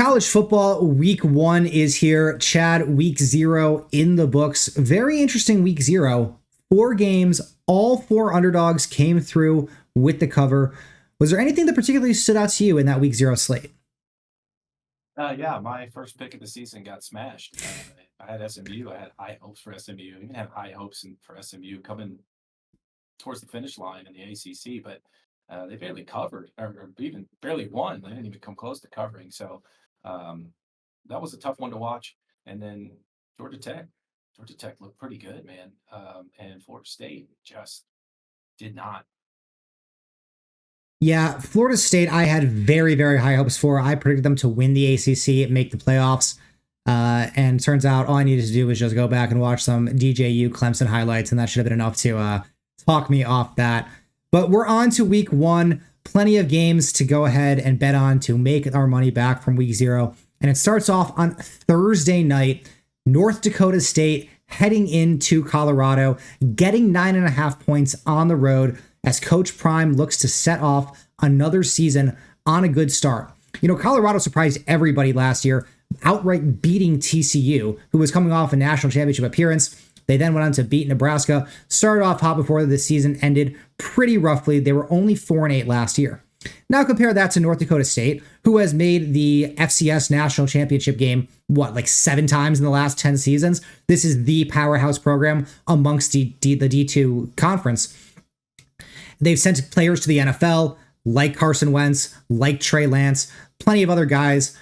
College football week 1 is here. Chad, week 0 in the books. Very interesting week 0. 4 games, all 4 underdogs came through with the cover. Was there anything that particularly stood out to you in that week 0 slate? Yeah, my first pick of the season got smashed. I had SMU. I had high hopes for SMU. Even had high hopes for SMU coming towards the finish line in the ACC, but they barely covered or even barely won. They didn't even come close to covering. So um, that was a tough one to watch. And then Georgia Tech, Georgia Tech looked pretty good, man. And Florida State just did not. Yeah, Florida State, I had very, very high hopes for. I predicted them to win the ACC, make the playoffs. And turns out all I needed to do was just go back and watch some DJU Clemson highlights, and that should have been enough to talk me off that. But we're on to week 1. Plenty of games to go ahead and bet on to make our money back from week 0. And it starts off on Thursday night. North Dakota State heading into Colorado, getting 9.5 points on the road as Coach Prime looks to set off another season on a good start. You know, Colorado surprised everybody last year, outright beating TCU, who was coming off a national championship appearance. They then went on to beat Nebraska, started off hot before the season ended pretty roughly. They were only 4-8 last year. Now compare that to North Dakota State, who has made the FCS national championship game, like 7 times in the last 10 seasons? This is the powerhouse program amongst the D2 conference. They've sent players to the NFL, like Carson Wentz, like Trey Lance, plenty of other guys.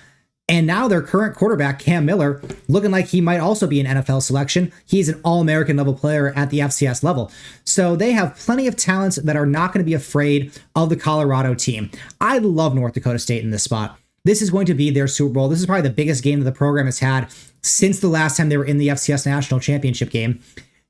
And now their current quarterback, Cam Miller, looking like he might also be an NFL selection. He's an All-American level player at the FCS level. So they have plenty of talents that are not going to be afraid of the Colorado team. I love North Dakota State in this spot. This is going to be their Super Bowl. This is probably the biggest game that the program has had since the last time they were in the FCS National Championship game.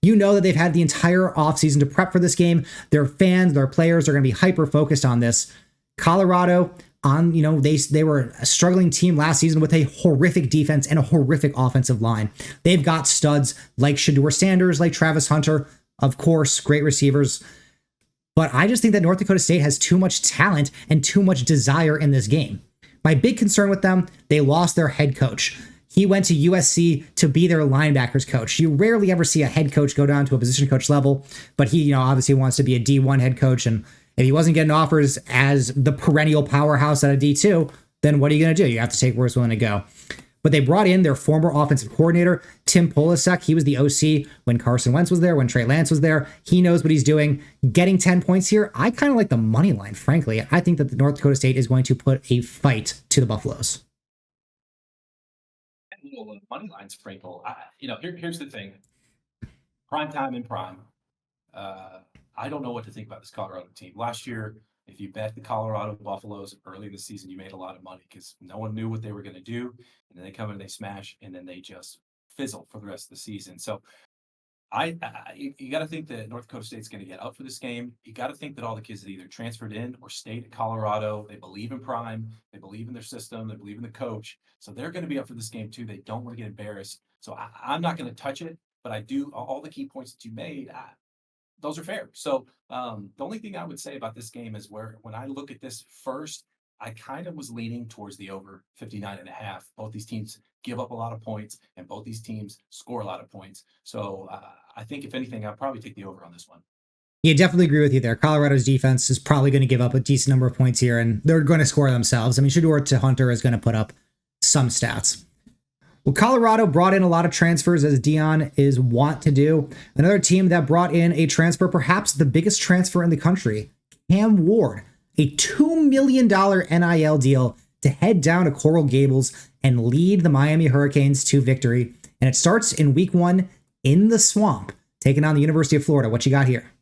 You know that they've had the entire offseason to prep for this game. Their fans, their players are going to be hyper-focused on this. Colorado, they were a struggling team last season with a horrific defense and a horrific offensive line. They've got studs like Shedeur Sanders, like Travis Hunter, of course, great receivers. But I just think that North Dakota State has too much talent and too much desire in this game. My big concern with them, they lost their head coach. He went to USC to be their linebackers coach. You rarely ever see a head coach go down to a position coach level, but he, obviously wants to be a D1 head coach. And if he wasn't getting offers as the perennial powerhouse at a D2, then what are you going to do? You have to take where it's willing to go. But they brought in their former offensive coordinator, Tim Polasek. He was the OC when Carson Wentz was there, when Trey Lance was there. He knows what he's doing. Getting 10 points here, I kind of like the money line, frankly. I think that the North Dakota State is going to put a fight to the Buffaloes. Little money line sprinkle. Here's the thing. Prime time in prime. I don't know what to think about this Colorado team. Last year, if you bet the Colorado Buffaloes early in the season, you made a lot of money because no one knew what they were going to do. And then they come in, they smash, and then they just fizzle for the rest of the season. So you got to think that North Dakota State's going to get up for this game. You got to think that all the kids that either transferred in or stayed at Colorado, they believe in Prime, they believe in their system, they believe in the coach. So they're going to be up for this game too. They don't want to get embarrassed. So I'm not going to touch it, but I do all the key points that you made. Those are fair. So the only thing I would say about this game is when I look at this first, I kind of was leaning towards the over 59.5. Both these teams give up a lot of points, and both these teams score a lot of points. So I think, if anything, I'll probably take the over on this one. Yeah, definitely agree with you there. Colorado's defense is probably going to give up a decent number of points here, and they're going to score themselves. I mean, Shedeur to Hunter is going to put up some stats. Well, Colorado brought in a lot of transfers, as Dion is wont to do. Another team that brought in a transfer, perhaps the biggest transfer in the country, Cam Ward, a $2 million NIL deal to head down to Coral Gables and lead the Miami Hurricanes to victory. And it starts in week 1 in the Swamp, taking on the University of Florida. What you got here?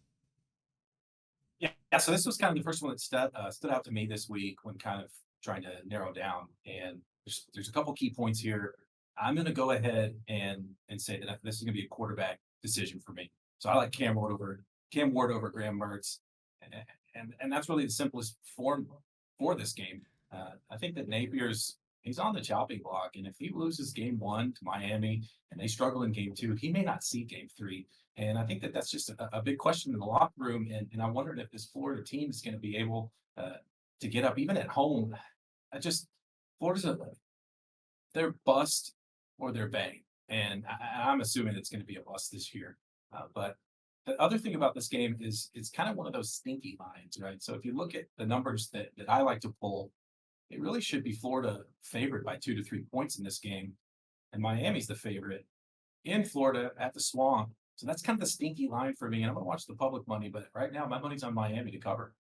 Yeah. So this was kind of the first one that stood out to me this week when kind of trying to narrow down. And there's a couple key points here. I'm going to go ahead and say that this is going to be a quarterback decision for me. So I like Cam Ward over Graham Mertz, and that's really the simplest form for this game. I think that he's on the chopping block, and if he loses game 1 to Miami and they struggle in game 2, he may not see game 3. And I think that that's just a big question in the locker room. And I wondered if this Florida team is going to be able to get up even at home. Florida's they're bust or they're bang. And I'm assuming it's going to be a bust this year. But the other thing about this game is it's kind of one of those stinky lines, right? So if you look at the numbers that I like to pull, it really should be Florida favored by 2 to 3 points in this game. And Miami's the favorite in Florida at the Swamp. So that's kind of the stinky line for me. And I'm going to watch the public money, but right now my money's on Miami to cover.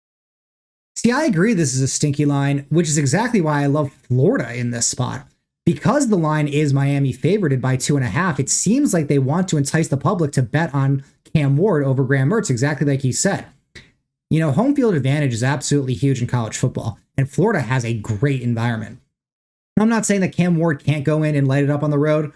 See, I agree this is a stinky line, which is exactly why I love Florida in this spot. Because the line is Miami favorited by 2.5, it seems like they want to entice the public to bet on Cam Ward over Graham Mertz, exactly like you said. You know, home field advantage is absolutely huge in college football, and Florida has a great environment. I'm not saying that Cam Ward can't go in and light it up on the road,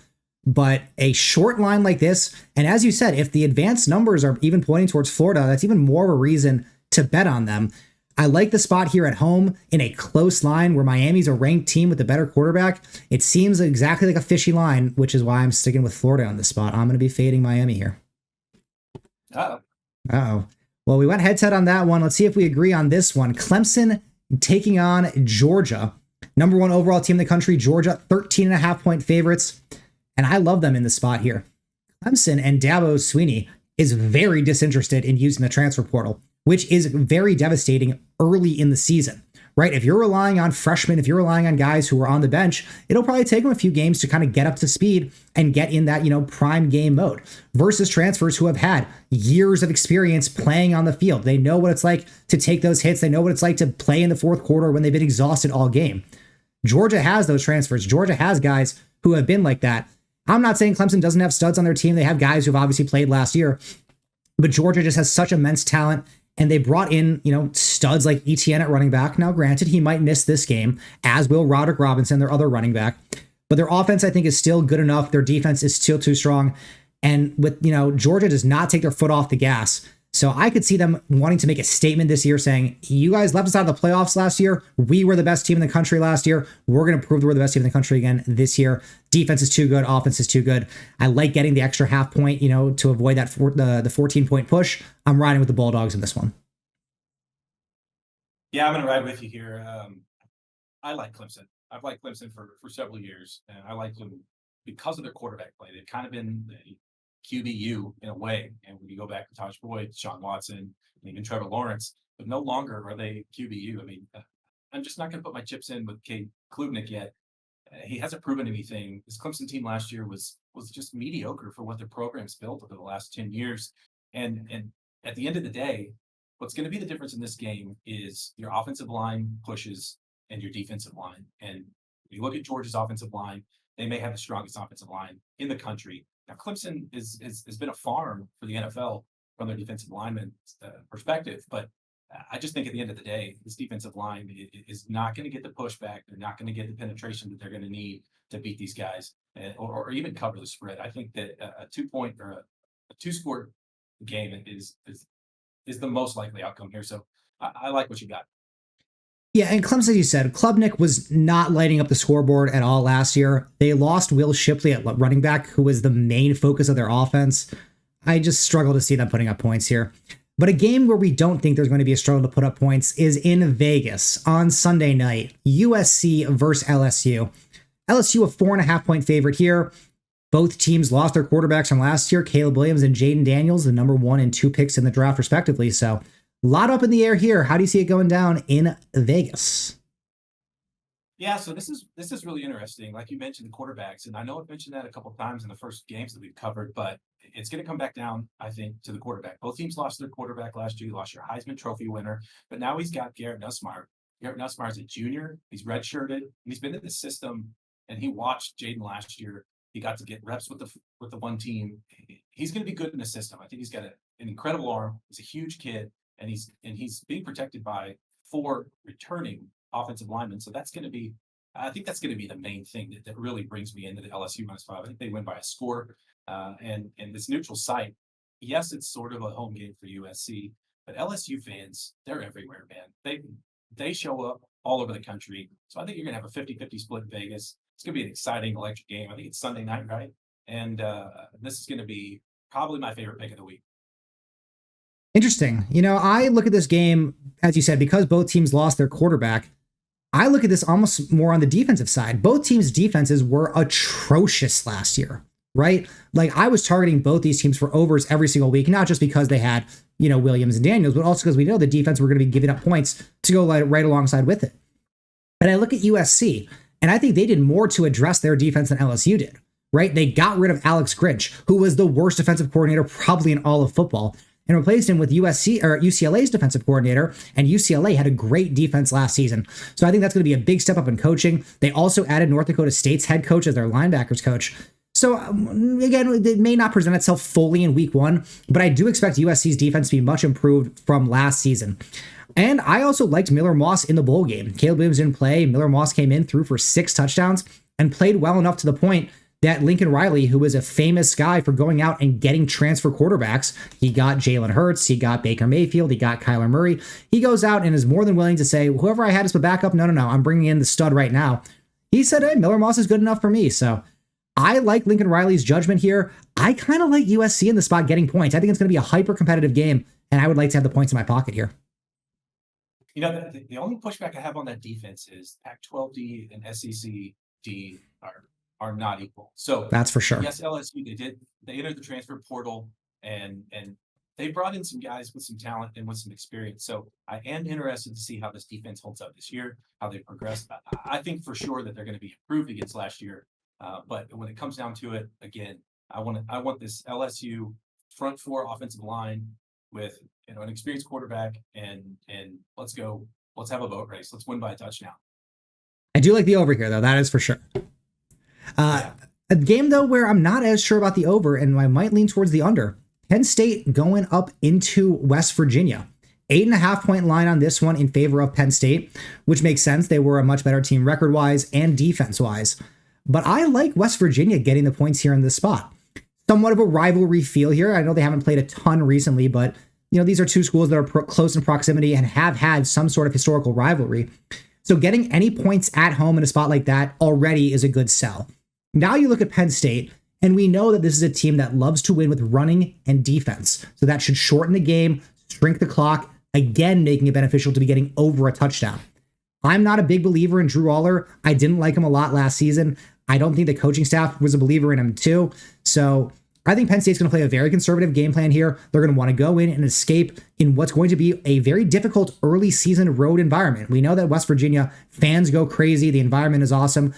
but a short line like this, and as you said, if the advanced numbers are even pointing towards Florida, that's even more of a reason to bet on them. I like the spot here at home in a close line where Miami's a ranked team with a better quarterback. It seems exactly like a fishy line, which is why I'm sticking with Florida on this spot. I'm going to be fading Miami here. Uh-oh. Well, we went head-to-head on that one. Let's see if we agree on this one. Clemson taking on Georgia. Number 1 overall team in the country, Georgia, 13.5-point favorites. And I love them in the spot here. Clemson and Dabo Swinney is very disinterested in using the transfer portal, which is very devastating early in the season, right? If you're relying on freshmen, if you're relying on guys who are on the bench, it'll probably take them a few games to kind of get up to speed and get in that, prime game mode versus transfers who have had years of experience playing on the field. They know what it's like to take those hits. They know what it's like to play in the fourth quarter when they've been exhausted all game. Georgia has those transfers. Georgia has guys who have been like that. I'm not saying Clemson doesn't have studs on their team. They have guys who've obviously played last year, but Georgia just has such immense talent. And they brought in, studs like Etienne at running back. Now, granted, he might miss this game, as will Roderick Robinson, their other running back. But their offense, I think, is still good enough. Their defense is still too strong. And with, Georgia does not take their foot off the gas. So I could see them wanting to make a statement this year saying, you guys left us out of the playoffs last year. We were the best team in the country last year. We're going to prove that we're the best team in the country again this year. Defense is too good. Offense is too good. I like getting the extra half point, to avoid that the 14-point push. I'm riding with the Bulldogs in this one. Yeah, I'm going to ride with you here. I like Clemson. I've liked Clemson for several years, and I like them because of their quarterback play. They've kind of been QBU in a way. And when you go back to Taj Boyd, Sean Watson, and even Trevor Lawrence, but no longer are they QBU. I mean, I'm just not going to put my chips in with Cade Klubnik yet. He hasn't proven anything. This Clemson team last year was just mediocre for what their program's built over the last 10 years. And at the end of the day, what's going to be the difference in this game is your offensive line pushes and your defensive line. And if you look at Georgia's offensive line, they may have the strongest offensive line in the country. Now, Clemson has been a farm for the NFL from their defensive lineman perspective, but I just think at the end of the day, this defensive line is not going to get the pushback. They're not going to get the penetration that they're going to need to beat these guys or even cover the spread. I think that a 2-point or a 2-score game is the most likely outcome here. So I like what you got. Yeah, and Clemson, as you said, Klubnik was not lighting up the scoreboard at all last year. They lost Will Shipley at running back, who was the main focus of their offense. I just struggle to see them putting up points here. But a game where we don't think there's going to be a struggle to put up points is in Vegas on Sunday night. USC versus LSU. LSU a 4.5-point favorite here. Both teams lost their quarterbacks from last year, Caleb Williams and Jaden Daniels, the number 1 and 2 picks in the draft, respectively. So a lot up in the air here. How do you see it going down in Vegas? Yeah, so this is really interesting. Like you mentioned, the quarterbacks, and I know I've mentioned that a couple of times in the first games that we've covered, but it's going to come back down, I think, to the quarterback. Both teams lost their quarterback last year. You lost your Heisman Trophy winner, but now he's got Garrett Nussmeier. Garrett Nussmeier is a junior. He's redshirted, and he's been in the system, and he watched Jaden last year. He got to get reps with the one team. He's going to be good in the system. I think he's got an incredible arm. He's a huge kid, and he's being protected by 4 returning offensive linemen. So I think that's going to be the main thing that really brings me into the LSU -5. I think they win by a score. And this neutral site, yes, it's sort of a home game for USC, but LSU fans, they're everywhere, man. They show up all over the country. So I think you're going to have a 50-50 split in Vegas. It's going to be an exciting electric game. I think it's Sunday night, right? And this is going to be probably my favorite pick of the week. Interesting. I look at this game, as you said, because both teams lost their quarterback. I look at this almost more on the defensive side. Both teams' defenses were atrocious last year, right? Like I was targeting both these teams for overs every single week, not just because they had, Williams and Daniels, but also because we know the defense were going to be giving up points to go right alongside with it. And I look at USC, and I think they did more to address their defense than LSU did, right? They got rid of Alex Grinch, who was the worst defensive coordinator probably in all of football, and replaced him with UCLA's defensive coordinator, and UCLA had a great defense last season. So I think that's going to be a big step up in coaching. They also added North Dakota State's head coach as their linebackers coach. So again, it may not present itself fully in week one, but I do expect USC's defense to be much improved from last season. And I also liked Miller Moss in the bowl game. Caleb Williams didn't play. Miller Moss came in, threw for 6 touchdowns, and played well enough to the point that Lincoln Riley, who was a famous guy for going out and getting transfer quarterbacks, he got Jalen Hurts, he got Baker Mayfield, he got Kyler Murray. He goes out and is more than willing to say, whoever I had as my backup, no, I'm bringing in the stud right now. He said, hey, Miller Moss is good enough for me. So I like Lincoln Riley's judgment here. I kind of like USC in the spot getting points. I think it's going to be a hyper competitive game, and I would like to have the points in my pocket here. The only pushback I have on that defense is Pac-12D and SEC-D are not equal. So that's for sure. Yes, LSU, they entered the transfer portal and they brought in some guys with some talent and with some experience. So I am interested to see how this defense holds up this year, how they progress. I think for sure that they're going to be improved against last year. But when it comes down to it, again, I want this LSU front 4 offensive line with an experienced quarterback and let's go. Let's have a boat race. Let's win by a touchdown. I do like the over here, though. That is for sure. A game, though, where I'm not as sure about the over, and I might lean towards the under. Penn State going up into West Virginia. 8.5-point line on this one in favor of Penn State, which makes sense. They were a much better team record-wise and defense-wise. But I like West Virginia getting the points here in this spot. Somewhat of a rivalry feel here. I know they haven't played a ton recently, but these are two schools that are close in proximity and have had some sort of historical rivalry. So getting any points at home in a spot like that already is a good sell. Now you look at Penn State, and we know that this is a team that loves to win with running and defense. So that should shorten the game, shrink the clock, again, making it beneficial to be getting over a touchdown. I'm not a big believer in Drew Aller. I didn't like him a lot last season. I don't think the coaching staff was a believer in him too. So I think Penn State's going to play a very conservative game plan here. They're going to want to go in and escape in what's going to be a very difficult early season road environment. We know that West Virginia fans go crazy. The environment is awesome.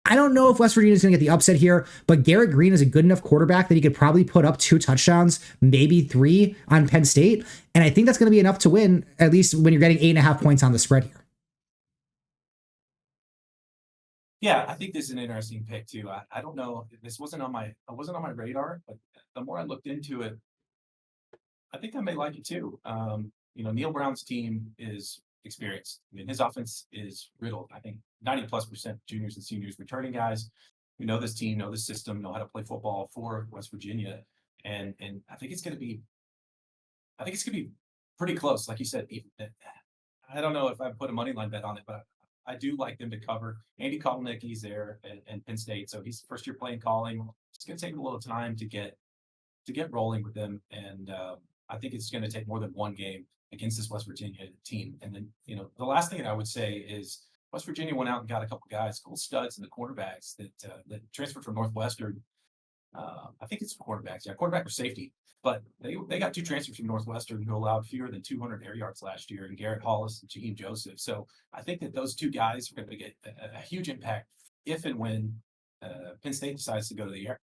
I don't know if West Virginia is going to get the upset here, but Garrett Green is a good enough quarterback that he could probably put up 2 touchdowns, maybe 3 on Penn State. And I think that's going to be enough to win, at least when you're getting 8.5 points on the spread here. Yeah, I think this is an interesting pick too. I don't know. This wasn't on my radar, but the more I looked into it, I think I may like it too. Neil Brown's team is experienced. I mean, his offense is riddled. I think 90+% juniors and seniors, returning guys who know this team, know the system, know how to play football for West Virginia, and I think it's going to be pretty close. Like you said, I don't know if I put a money line bet on it, but I do like them to cover. Andy Kotelnicki's there and Penn State, so he's first year playing calling. It's going to take him a little time to get rolling with them, and I think it's going to take more than one game against this West Virginia team. And then the last thing that I would say is West Virginia went out and got a couple guys, cool studs in the quarterbacks that transferred from Northwestern. I think it's quarterbacks, quarterback or safety. But they got 2 transfers from Northwestern who allowed fewer than 200 air yards last year, and Garrett Hollis and Jaheim Joseph. So I think that those 2 guys are going to get a huge impact if and when Penn State decides to go to the air.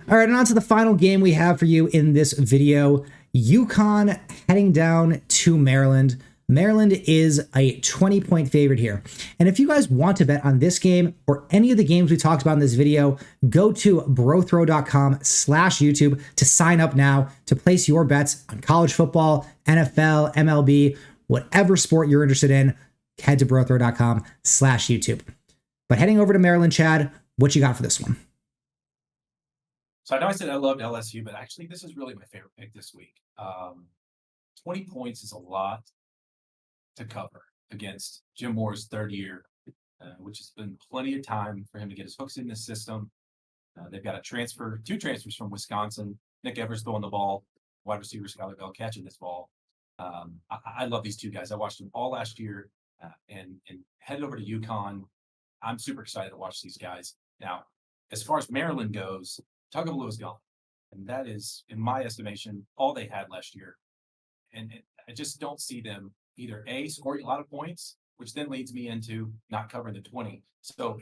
All right, and on to the final game we have for you in this video. UConn heading down to Maryland. Maryland is a 20-point favorite here. And if you guys want to bet on this game or any of the games we talked about in this video, go to BroThrow.com/YouTube to sign up now to place your bets on college football, NFL, MLB, whatever sport you're interested in. Head to BroThrow.com/YouTube. But heading over to Maryland, Chad, what you got for this one? So I know I said I loved LSU, but actually this is really my favorite pick this week. 20 points is a lot to cover against Jim Moore's 3rd year, which has been plenty of time for him to get his hooks in the system. They've got 2 transfers from Wisconsin. Nick Evers throwing the ball, wide receiver Skylar Bell catching this ball. I love these two guys. I watched them all last year, and headed over to UConn. I'm super excited to watch these guys. Now, as far as Maryland goes, Tagovailoa is gone, and that is, in my estimation, all they had last year. And I just don't see them either scoring a lot of points, which then leads me into not covering the 20. So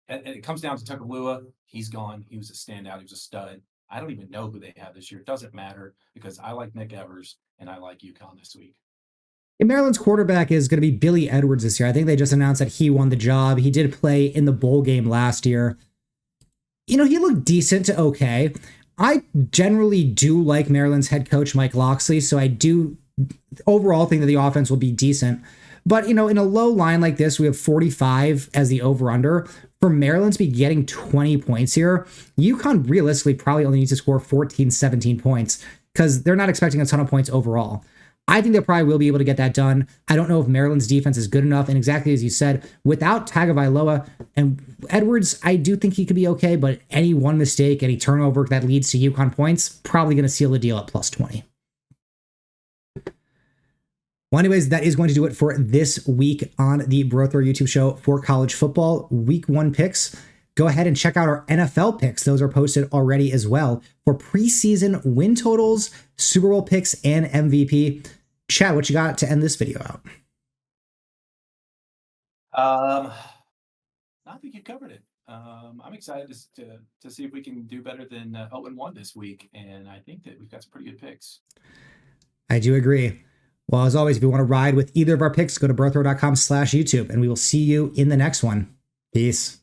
it comes down to Tagovailoa. He's gone. He was a standout. He was a stud. I don't even know who they have this year. It doesn't matter because I like Nick Evers and I like UConn this week. And Maryland's quarterback is going to be Billy Edwards this year. I think they just announced that he won the job. He did play in the bowl game last year. He looked decent to okay. I generally do like Maryland's head coach, Mike Locksley, so I do overall think that the offense will be decent. But, in a low line like this, we have 45 as the over-under. For Maryland to be getting 20 points here, UConn realistically probably only needs to score 14, 17 points because they're not expecting a ton of points overall. I think they probably will be able to get that done. I don't know if Maryland's defense is good enough. And exactly as you said, without Tagovailoa and Edwards, I do think he could be okay. But any one mistake, any turnover that leads to UConn points, probably going to seal the deal at plus 20. Well, anyways, that is going to do it for this week on the BroThrow YouTube show for college football week 1 picks. Go ahead and check out our NFL picks. Those are posted already as well for preseason win totals, Super Bowl picks, and MVP. Chad, what you got to end this video out? I think you covered it. I'm excited to see if we can do better than 0-1 this week, and I think that we've got some pretty good picks. I do agree. Well, as always, if you want to ride with either of our picks, go to brothrow.com/YouTube, and we will see you in the next one. Peace.